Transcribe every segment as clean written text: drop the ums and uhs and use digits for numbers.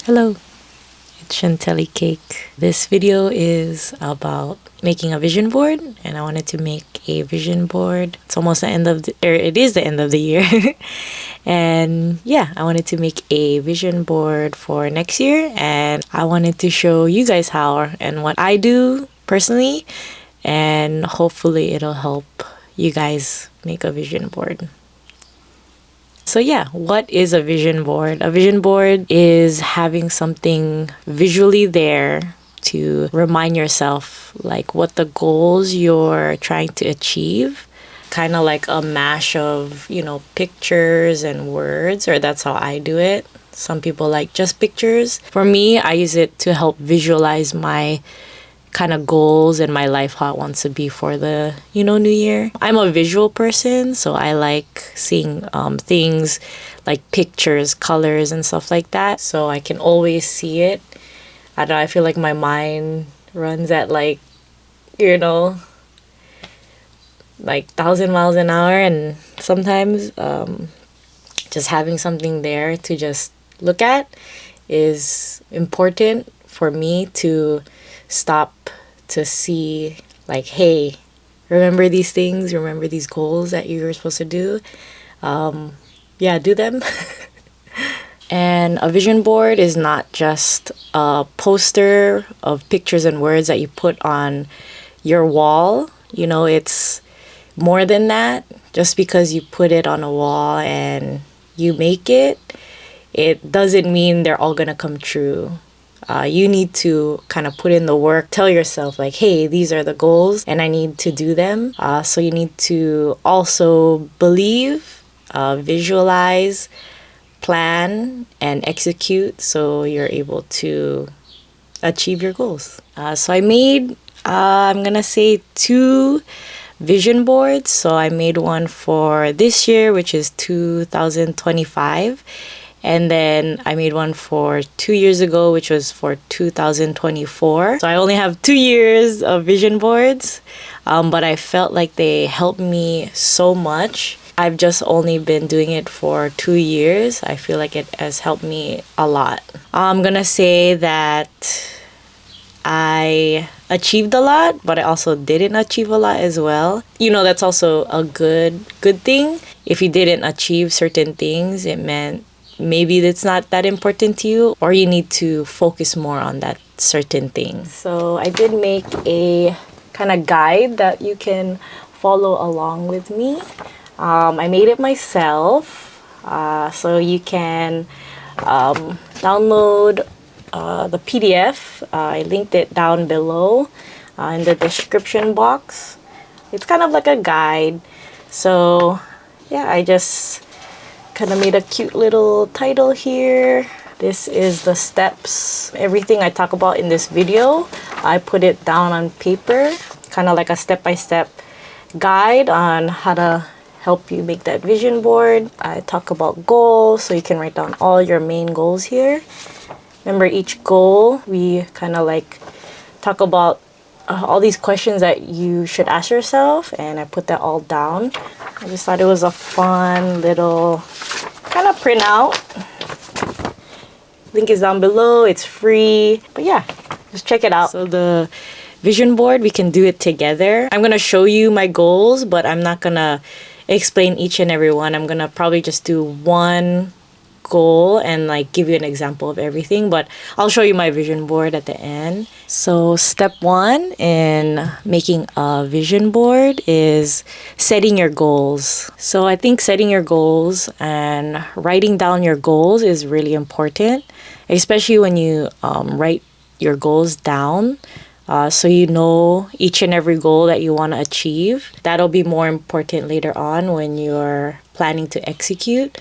Hello, it's Chantelli Cake. This video is about making a vision board, and I wanted to make a vision board. It's almost the end of it is the end of the year. And yeah, I wanted to make a vision board for next year, and I wanted to show you guys how and what I do personally, and hopefully it'll help you guys make a vision board. So yeah, what is a vision board? A vision board is having something visually there to remind yourself like what the goals you're trying to achieve. Kind of like a mash of, pictures and words, or that's how I do it. Some people like just pictures. For me, I use it to help visualize my kind of goals and my life, how it wants to be for the new year. I'm a visual person, so I like seeing things like pictures, colors, and stuff like that, so I can always see it. I don't know, I feel like my mind runs at like 1,000 miles an hour, and sometimes just having something there to just look at is important for me to stop to see like, hey, remember these things, remember these goals that you were supposed to do. Do them. And a vision board is not just a poster of pictures and words that you put on your wall. It's more than that. Just because you put it on a wall and you make it doesn't mean they're all gonna come true. You need to kind of put in the work, tell yourself like, hey, these are the goals and I need to do them. So you need to also believe, visualize, plan, and execute so you're able to achieve your goals. So I made, I'm gonna say 2 vision boards. So I made one for this year, which is 2025. And then I made one for 2 years ago, which was for 2024. So I only have 2 years of vision boards, but I felt like they helped me so much. I've just only been doing it for 2 years. I feel like it has helped me a lot. I'm gonna say that I achieved a lot, but I also didn't achieve a lot as well. That's also a good thing. If you didn't achieve certain things, it meant maybe it's not that important to you, or you need to focus more on that certain thing. So I did make a kind of guide that you can follow along with me. I made it myself, so you can download the PDF. I linked it down below in the description box. It's kind of like a guide. So yeah, I just kind of made a cute little title here. This is the steps. Everything I talk about in this video, I put it down on paper, kind of like a step-by-step guide on how to help you make that vision board. I talk about goals, so you can write down all your main goals here. Remember, each goal, we kind of like talk about all these questions that you should ask yourself, and I put that all down. I just thought it was a fun little kind of printout. Link is down below. It's free. But yeah, just check it out. So the vision board, we can do it together. I'm going to show you my goals, but I'm not going to explain each and every one. I'm going to probably just do one goal and like give you an example of everything, but I'll show you my vision board at the end. So step 1 in making a vision board is setting your goals. So I think setting your goals and writing down your goals is really important, especially when you write your goals down. So you know each and every goal that you want to achieve. That'll be more important later on when you're planning to execute.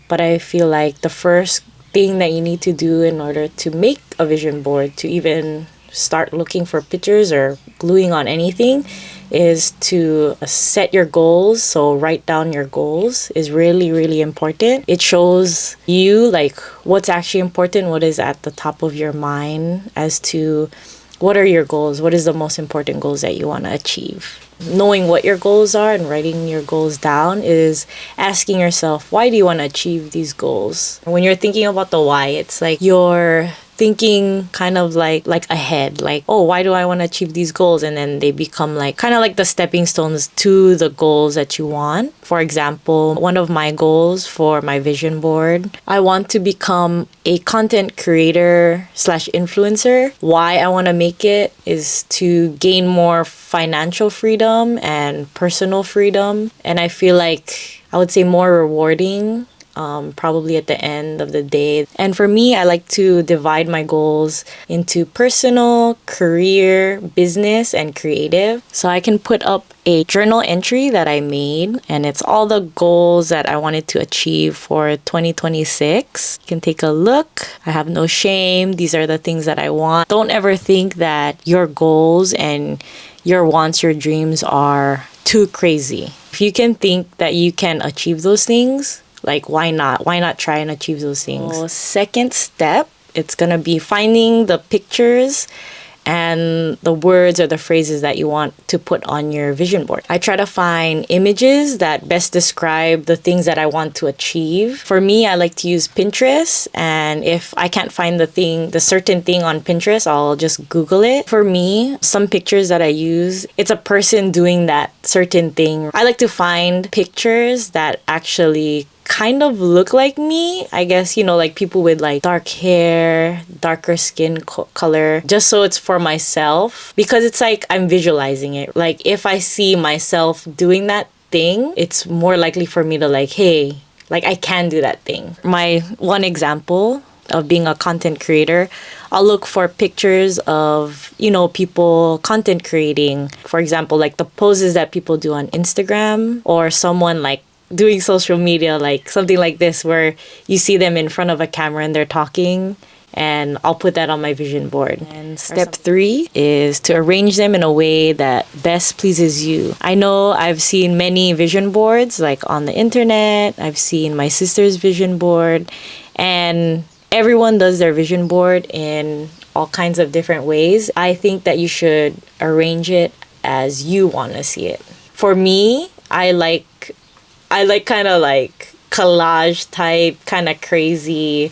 But I feel like the first thing that you need to do in order to make a vision board, to even start looking for pictures or gluing on anything, is to set your goals. So write down your goals is really, really important. It shows you like what's actually important, what is at the top of your mind as to what are your goals? What is the most important goals that you want to achieve? Knowing what your goals are and writing your goals down is asking yourself, why do you want to achieve these goals? When you're thinking about the why, it's like you're thinking kind of like ahead, like, oh, why do I want to achieve these goals? And then they become like kind of like the stepping stones to the goals that you want. For example, one of my goals for my vision board, I want to become a content creator slash influencer. Why I want to make it is to gain more financial freedom and personal freedom. And I feel like I would say more rewarding, probably at the end of the day. And for me, I like to divide my goals into personal, career, business, and creative. So I can put up a journal entry that I made, and it's all the goals that I wanted to achieve for 2026. You can take a look. I have no shame. These are the things that I want. Don't ever think that your goals and your wants, your dreams are too crazy. If you can think that you can achieve those things, like, why not? Why not try and achieve those things? So, second step, it's going to be finding the pictures and the words or the phrases that you want to put on your vision board. I try to find images that best describe the things that I want to achieve. For me, I like to use Pinterest, and if I can't find the certain thing on Pinterest, I'll just Google it. For me, some pictures that I use, it's a person doing that certain thing. I like to find pictures that actually kind of look like me. I guess, like people with like dark hair, darker skin color, just so it's for myself, because it's like I'm visualizing it. Like if I see myself doing that thing, it's more likely for me to like, hey, like I can do that thing. My one example of being a content creator, I'll look for pictures of, people content creating. For example, like the poses that people do on Instagram, or someone like doing social media, like something like this where you see them in front of a camera and they're talking, and I'll put that on my vision board. And step 3 is to arrange them in a way that best pleases you. I know I've seen many vision boards like on the internet. I've seen my sister's vision board, and everyone does their vision board in all kinds of different ways. I think that you should arrange it as you want to see it. For me, I like kind of like collage type, kind of crazy,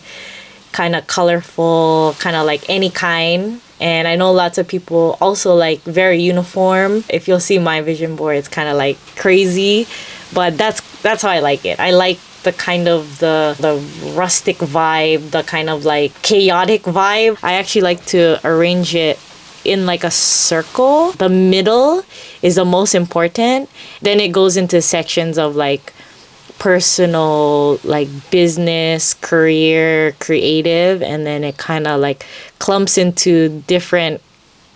kind of colorful, kind of like any kind. And I know lots of people also like very uniform. If you'll see my vision board, it's kind of like crazy, but that's how I like it. I like the kind of the rustic vibe, the kind of like chaotic vibe. I actually like to arrange it in like a circle. The middle is the most important. Then it goes into sections of like personal, like business, career, creative, and then it kind of like clumps into different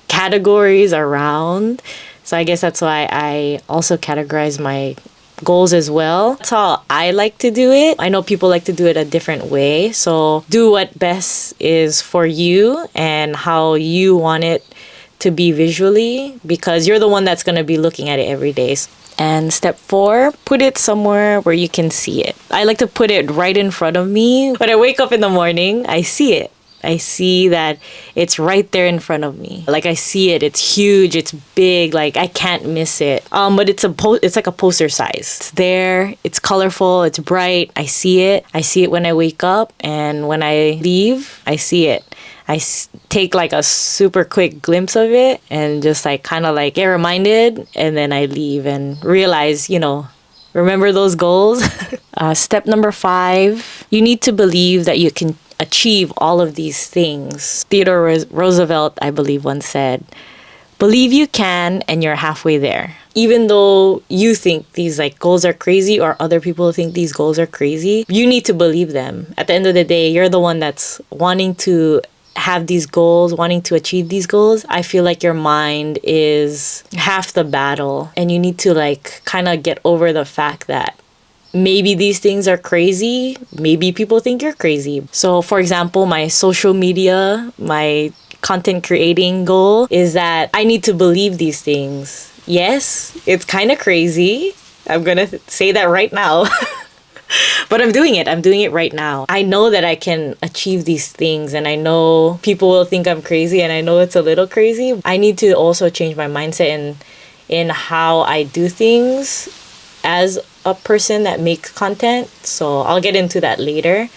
categories around. So I guess that's why I also categorize my goals as well. That's how I like to do it. I know people like to do it a different way. So do what best is for you and how you want it to be visually, because you're the one that's going to be looking at it every day. And step 4, put it somewhere where you can see it. I like to put it right in front of me. When I wake up in the morning, I see it. I see that it's right there in front of me. Like I see it, it's huge, it's big, like I can't miss it. But it's like a poster size. It's there, it's colorful, it's bright. I see it. I see it when I wake up, and when I leave, I see it. I take like a super quick glimpse of it and just like kind of like get reminded, and then I leave and realize, remember those goals. Step number 5, you need to believe that you can achieve all of these things. Theodore Roosevelt, I believe, once said, believe you can and you're halfway there. Even though you think these like goals are crazy, or other people think these goals are crazy, you need to believe them. At the end of the day, you're the one that's wanting to have these goals, wanting to achieve these goals. I feel like your mind is half the battle, and you need to like kind of get over the fact that maybe these things are crazy. Maybe people think you're crazy. So for example, my social media, my content creating goal is that I need to believe these things. Yes, it's kind of crazy. I'm gonna say that right now. But I'm doing it. I'm doing it right now. I know that I can achieve these things, and I know people will think I'm crazy, and I know it's a little crazy. I need to also change my mindset in how I do things as a person that makes content. So I'll get into that later.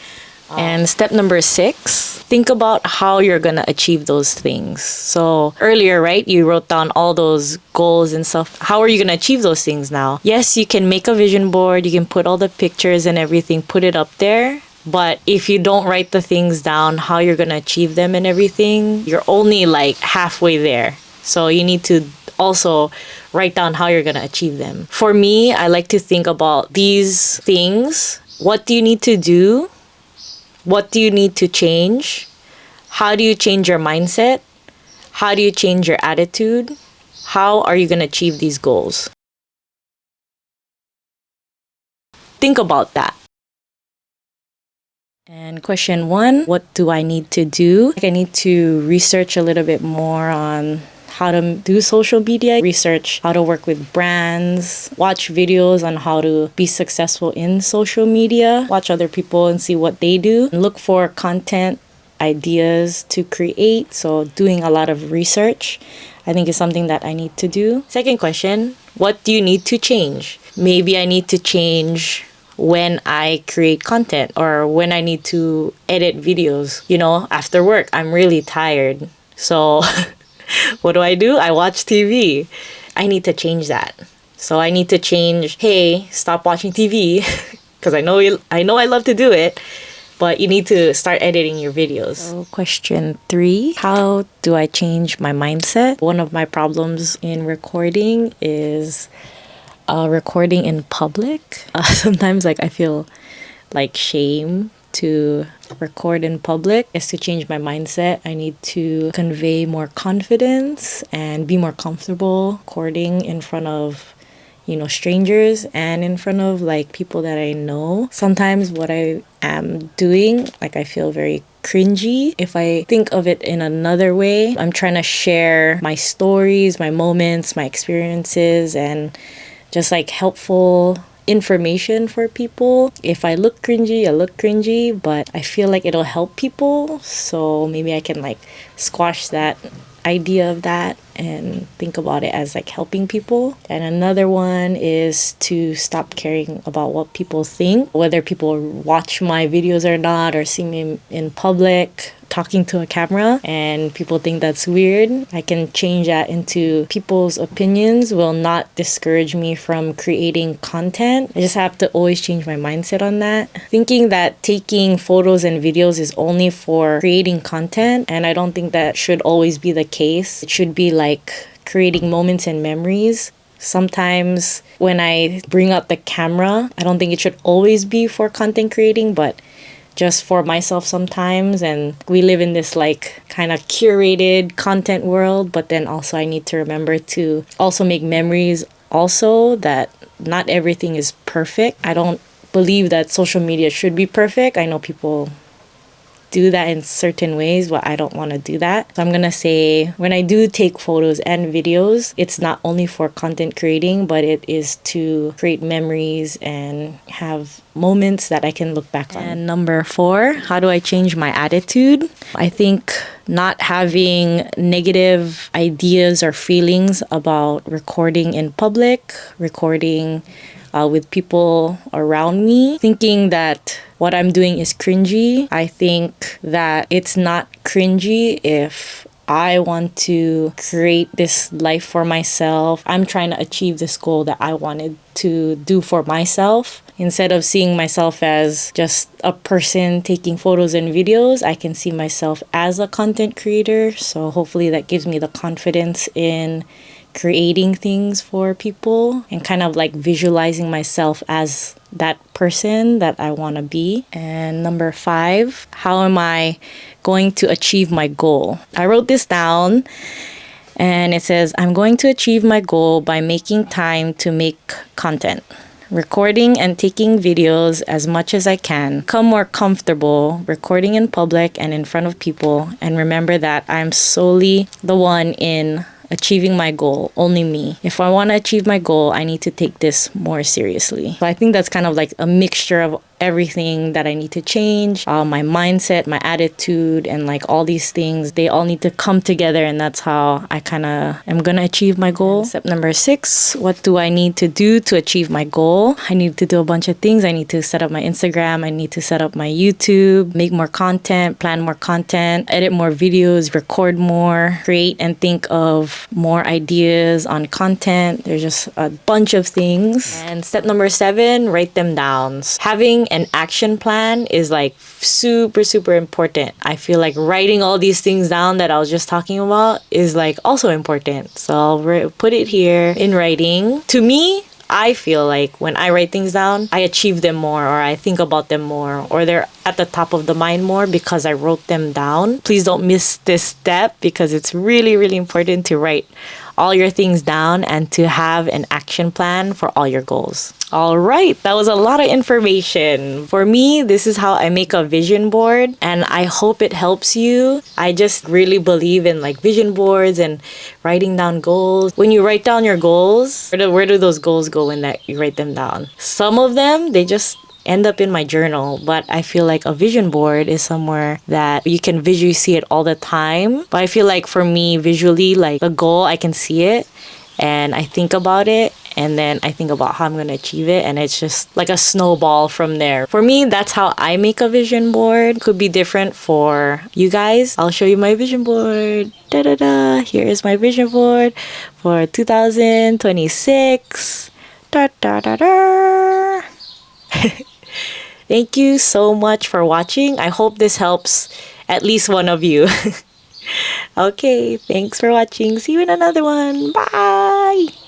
And step number 6, think about how you're going to achieve those things. So earlier, right, you wrote down all those goals and stuff. How are you going to achieve those things now? Yes, you can make a vision board. You can put all the pictures and everything, put it up there. But if you don't write the things down, how you're going to achieve them and everything, you're only like halfway there. So you need to also write down how you're going to achieve them. For me, I like to think about these things. What do you need to do? What do you need to change? How do you change your mindset? How do you change your attitude? How are you going to achieve these goals? Think about that. And question 1, what do I need to do? I need to research a little bit more on how to do social media, research how to work with brands, watch videos on how to be successful in social media, watch other people and see what they do, and look for content ideas to create. So doing a lot of research, I think, is something that I need to do. Second question, what do you need to change? Maybe I need to change when I create content or when I need to edit videos. You know, after work, I'm really tired. So what do? I watch TV. I need to change that. So I need to change, hey, stop watching TV because I know I love to do it, but you need to start editing your videos. So question 3, how do I change my mindset? One of my problems in recording is recording in public. Sometimes I feel like shame to record in public. Is to change my mindset, I need to convey more confidence and be more comfortable recording in front of, strangers and in front of people that I know. Sometimes what I am doing, I feel very cringy. If I think of it in another way, I'm trying to share my stories, my moments, my experiences, and just helpful information for people. If I look cringy, I look cringy, but I feel like it'll help people. So maybe I can squash that idea of that and think about it as helping people. And another one is to stop caring about what people think, whether people watch my videos or not, or see me in public talking to a camera and people think that's weird. I can change that into people's opinions will not discourage me from creating content. I just have to always change my mindset on that. Thinking that taking photos and videos is only for creating content, and I don't think that should always be the case. It should be creating moments and memories. Sometimes when I bring out the camera, I don't think it should always be for content creating, but just for myself sometimes. And we live in this kind of curated content world, but then also I need to remember to also make memories also, that not everything is perfect. I don't believe that social media should be perfect. I know people do that in certain ways, but I don't want to do that. So I'm gonna say, when I do take photos and videos, it's not only for content creating, but it is to create memories and have moments that I can look back on. And number 4, how do I change my attitude? I think not having negative ideas or feelings about recording in public, recording with people around me, thinking that what I'm doing is cringy. I think that it's not cringy if I want to create this life for myself. I'm trying to achieve this goal that I wanted to do for myself. Instead of seeing myself as just a person taking photos and videos, I can see myself as a content creator. So hopefully that gives me the confidence in creating things for people and kind of visualizing myself as that person that I want to be. And number 5, how am I going to achieve my goal? I wrote this down and it says, I'm going to achieve my goal by making time to make content, recording and taking videos as much as I can, become more comfortable recording in public and in front of people, and remember that I'm solely the one in achieving my goal, only me. If I want to achieve my goal, I need to take this more seriously. So I think that's kind of like a mixture of everything that I need to change, my mindset, my attitude, and like all these things, they all need to come together, and that's how I kind of am gonna achieve my goal. And step number 6, what do I need to do to achieve my goal? I need to do a bunch of things. I need to set up my Instagram, I need to set up my YouTube, make more content, plan more content, edit more videos, record more, create and think of more ideas on content. There's just a bunch of things. And step number 7, write them down. Having an action plan is like super important. I feel like writing all these things down that I was just talking about is like also important. So I'll put it here in writing. To me, I feel like when I write things down, I achieve them more, or I think about them more, or they're at the top of the mind more because I wrote them down. Please don't miss this step because it's really important to write all your things down and to have an action plan for all your goals. All right, that was a lot of information. For me, this is how I make a vision board, and I hope it helps you. I just really believe in like vision boards and writing down goals. When you write down your goals, where do those goals go when that you write them down? Some of them, they just end up in my journal, but I feel like a vision board is somewhere that you can visually see it all the time. But I feel like for me, visually, like a goal, I can see it and I think about it, and then I think about how I'm going to achieve it, and it's just like a snowball from there. For me, that's how I make a vision board. Could be different for you guys. I'll show you my vision board. Here is my vision board for 2026. Thank you so much for watching. I hope this helps at least one of you. Okay, thanks for watching. See you in another one. Bye!